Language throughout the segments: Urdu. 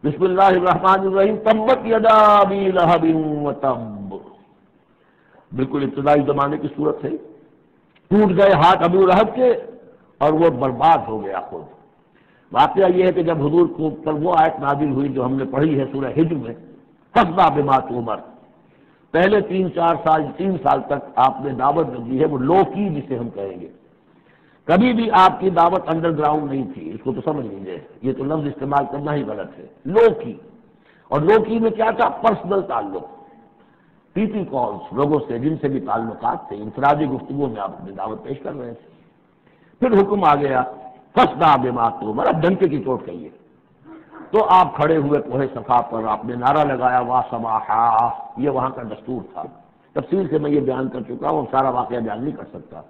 بسم اللہ الرحمن الرحیم، تبت یدا ابی لہب وتب، بالکل ابتدائی زمانے کی صورت ہے۔ ٹوٹ گئے ہاتھ ابو لہب کے اور وہ برباد ہو گیا خود۔ واقعہ یہ ہے کہ جب حضور کو پر وہ آیت نازل ہوئی جو ہم نے پڑھی ہے سورہ حجر میں، فاصدع بما تؤمر، پہلے 3 سال تک آپ نے دعوت جو دی ہے وہ لو کی، جسے ہم کہیں گے، کبھی بھی آپ کی دعوت انڈر گراؤنڈ نہیں تھی، اس کو تو سمجھ لیجیے، یہ تو لفظ استعمال کرنا ہی غلط ہے، لو کی۔ اور لو کی میں کیا تھا؟ پرسنل تعلق، پیپل کالز، لوگوں سے جن سے بھی تعلقات تھے، انفرادی گفتگو میں آپ اپنی دعوت پیش کر رہے تھے۔ پھر حکم آ گیا فاصدع بما تؤمر، اب ڈنکے کی چوٹ کہیے۔ تو آپ کھڑے ہوئے کوہ صفا پر، آپ نے نعرہ لگایا وا سماحا، یہ وہاں کا دستور تھا، تفصیل سے میں یہ بیان کر چکا ہوں، سارا واقعہ بیان نہیں کر سکتا۔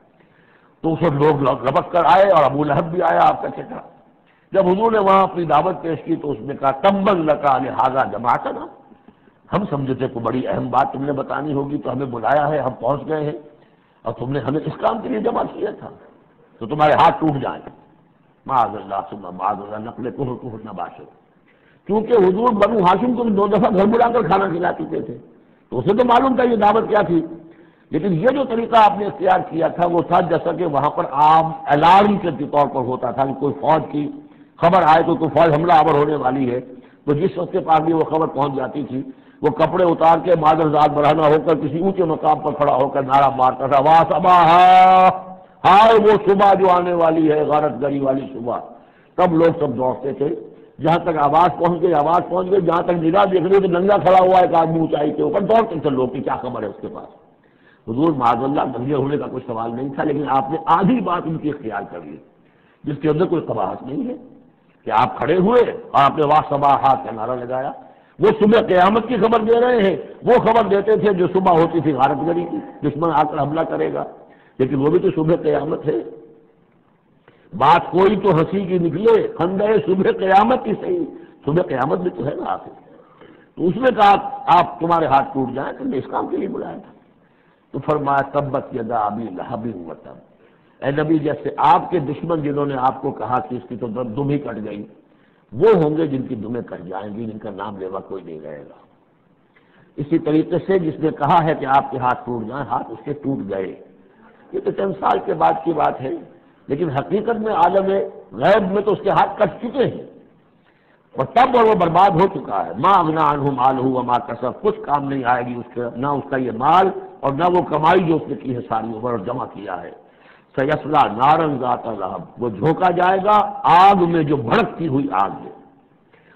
تو اس وقت لوگ لبک کر آئے اور ابو لہب بھی آیا آپ کا چچا۔ جب حضور نے وہاں اپنی دعوت پیش کی تو اس نے کہا تبا لک لہذا جمعتنا، ہم سمجھے تھے کوئی بڑی اہم بات تم نے بتانی ہوگی تو ہمیں بلایا ہے، ہم پہنچ گئے ہیں اور تم نے ہمیں اس کام کے لیے جمع کیا تھا، تو تمہارے ہاتھ ٹوٹ جائیں۔ معاذ اللہ ثم معاذ اللہ، نقل کفر نہ باشد، کیونکہ حضور بنو ہاشم کو 2 دفعہ گھر بلا کر کھانا کھلا چکے تھے، تو اسے تو معلوم تھا یہ دعوت کیا تھی۔ لیکن یہ جو طریقہ آپ نے اختیار کیا تھا وہ تھا جیسا کہ وہاں پر عام الارم کے طور پر ہوتا تھا کہ کوئی فوج کی خبر آئے تو کوئی فوج حملہ آور ہونے والی ہے، تو جس وقت کے پاس بھی وہ خبر پہنچ جاتی تھی وہ کپڑے اتار کے معذرزاد برہنہ ہو کر کسی اونچے مقام پر کھڑا ہو کر نعرہ مارتا تھا وا صباحا، ہائے وہ صبح جو آنے والی ہے، غارت گری والی صبح۔ تب لوگ سب دوڑتے تھے، جہاں تک آواز پہنچ گئی، جہاں تک نگاہ دیکھ رہی تو ننگا کھڑا ہوا ایک آدمی اونچائی کے اوپر، دوڑتے تھے لوگ کہ کیا خبر ہے اس کے پاس۔ حضور معاذ اللہ ننگے ہونے کا کوئی سوال نہیں تھا، لیکن آپ نے آدھی بات ان کی اختیار کر لی جس کے اندر کوئی قباحت نہیں ہے، کہ آپ کھڑے ہوئے اور آپ نے وا صباحا کا نعرہ لگایا۔ وہ صبح قیامت کی خبر دے رہے ہیں، وہ خبر دیتے تھے جو صبح ہوتی تھی غارت گری کی، دشمن آ کر حملہ کرے گا، لیکن وہ بھی تو صبح قیامت ہے۔ بات کوئی تو ہنسی کی نکلے، خندہ صبح قیامت کی صحیح، صبح قیامت بھی تو ہے نا آخر۔ تو اس نے کہا آپ تمہارے ہاتھ ٹوٹ جائیں، تم نے اس کام کے لیے بلایا تھا۔ تو فرمایا تبت یدا ابی لہب وتب، اے نبی جیسے آپ کے دشمن جنہوں نے آپ کو کہا کہ اس کی تو دم ہی کٹ گئی، وہ ہوں گے جن کی دمیں کٹ جائیں گی، جن کا نام لیوا کوئی نہیں رہے گا۔ اسی طریقے سے جس نے کہا ہے کہ آپ کے ہاتھ ٹوٹ جائیں، ہاتھ اس کے ٹوٹ گئے۔ یہ تو چند سال کے بعد کی بات ہے، لیکن حقیقت میں عالم غیب میں تو اس کے ہاتھ کٹ چکے ہیں، اور تب وہ برباد ہو چکا ہے۔ ما اغنی عنہ مالہ وما کسب، کچھ کام نہیں آئے گی اس کا، نہ اس کا یہ مال اور نہ وہ کمائی جو اس نے کی ہے ساری عمر اور جمع کیا ہے۔ سیصلی نارا ذات لہب، وہ جھونکا جائے گا آگ میں جو بھڑکتی ہوئی آگ ہے۔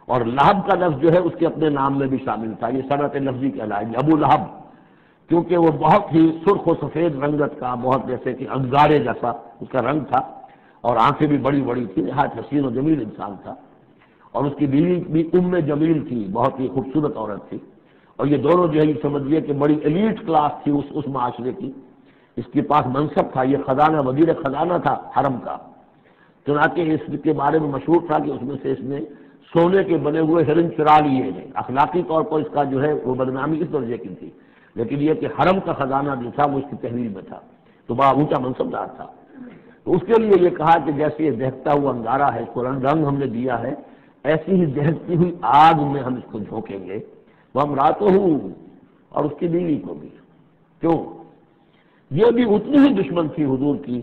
اور لہب کا لفظ جو ہے اس کے اپنے نام میں بھی شامل تھا، یہ صنعت لفظی کہلائے گی ابو لہب، کیونکہ وہ بہت ہی سرخ و سفید رنگت کا، بہت جیسے کہ انگارے جیسا اس کا رنگ تھا، اور آنکھیں بھی بڑی بڑی تھی، نہایت حسین و جمیل انسان تھا۔ اور اس کی بیوی بھی جمیل تھی، بہت ہی خوبصورت عورت تھی، اور یہ دونوں جو ہے یہ سمجھیے کہ بڑی ایلیٹ کلاس تھی اس معاشرے کی۔ اس کے پاس منصب تھا، یہ خزانہ وزیر خزانہ تھا حرم کا، چنانچہ اس کے بارے میں مشہور تھا کہ اس میں سے اس نے سونے کے بنے ہوئے ہرن چرا لیے ہیں۔ اخلاقی طور پر اس کا جو ہے وہ بدنامی اس درجے کی تھی، لیکن یہ کہ حرم کا خزانہ جو تھا وہ اس کی تحویل میں تھا، تو بڑا اونچا منصب دار تھا۔ تو اس کے لیے یہ کہا کہ جیسے یہ دہکتا ہوا انگارہ ہے، اس کو رنگ ہم نے دیا ہے، ایسی ہی دہکتی ہوئی آگ میں ہم اس کو جھونکیں گے، وہ ہم راتوں اور اس کی بیوی کو بھی۔ کیوں؟ یہ بھی اتنی ہی دشمن تھی حضور کی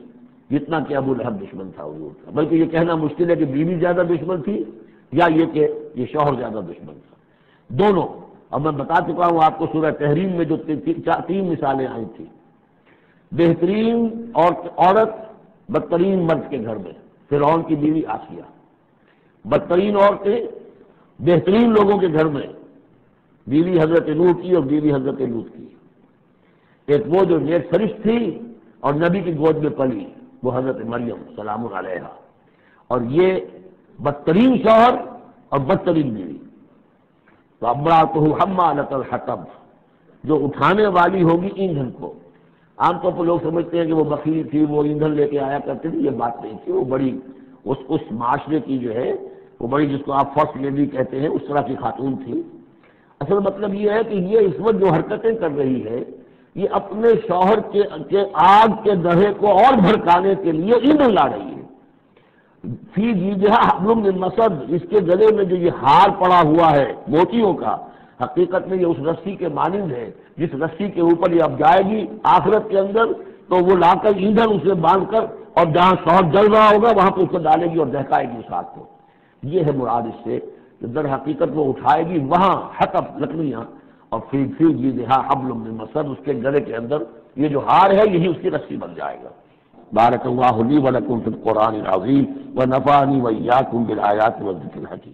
جتنا کہ ابو لہب دشمن تھا حضور کا، بلکہ یہ کہنا مشکل ہے کہ بیوی زیادہ دشمن تھی یا یہ کہ یہ شوہر زیادہ دشمن تھا، دونوں۔ اب میں بتا چکا ہوں آپ کو سورہ تحریم میں جو 3 مثالیں آئی تھی، بہترین عورت بدترین مرد کے گھر میں، فرعون کی بیوی آسیہ، بدترین عورتیں بہترین لوگوں کے گھر میں، بیوی حضرت نوح کی اور بیوی حضرت لوط کی۔ ایک وہ جو نیک فرشت تھی اور نبی کی گود میں پلی، وہ حضرت مریم سلام علیہا، اور یہ بدترین شوہر اور بدترین بیوی۔ تو امرأتہ حمالۃ الحطب، جو اٹھانے والی ہوگی ایندھن کو۔ عام طور پر لوگ سمجھتے ہیں کہ وہ بخیل تھی، وہ ایندھن لے کے آیا کرتی تھی، یہ بات نہیں تھی، وہ بڑی اس معاشرے کی جو ہے وہ بڑی، جس کو آپ فرسٹ لیڈی کہتے ہیں، اس طرح کی خاتون تھی۔ اصل مطلب یہ ہے کہ یہ اس وقت جو حرکتیں کر رہی ہے یہ اپنے شوہر کے آگ کے دہے کو اور بھڑکانے کے لیے ایندھن لا رہی ہے۔ فی جیدہا حبل من مسد، اس کے گلے میں جو یہ ہار پڑا ہوا ہے موتیوں کا، حقیقت میں یہ اس رسی کے مانند ہے جس رسی کے اوپر یہ اب جائے گی آخرت کے اندر، تو وہ لا کر ایندھن اسے باندھ کر اور جہاں شوق جل رہا ہوگا وہاں پہ اس کو ڈالے گی اور دہکائے گی اس آگ کو۔ یہ ہے مراد اس سے کہ در حقیقت وہ اٹھائے گی وہاں حطب لکڑیاں، اور فی جیدہا حبل من مسد، اس کے گلے کے اندر یہ جو ہار ہے یہی اس کی رسی بن جائے گا۔ بارک اللہ لی و لکم فی القرآن العظیم ونفعنی وإیاکم بالآیات والذکر الحکیم۔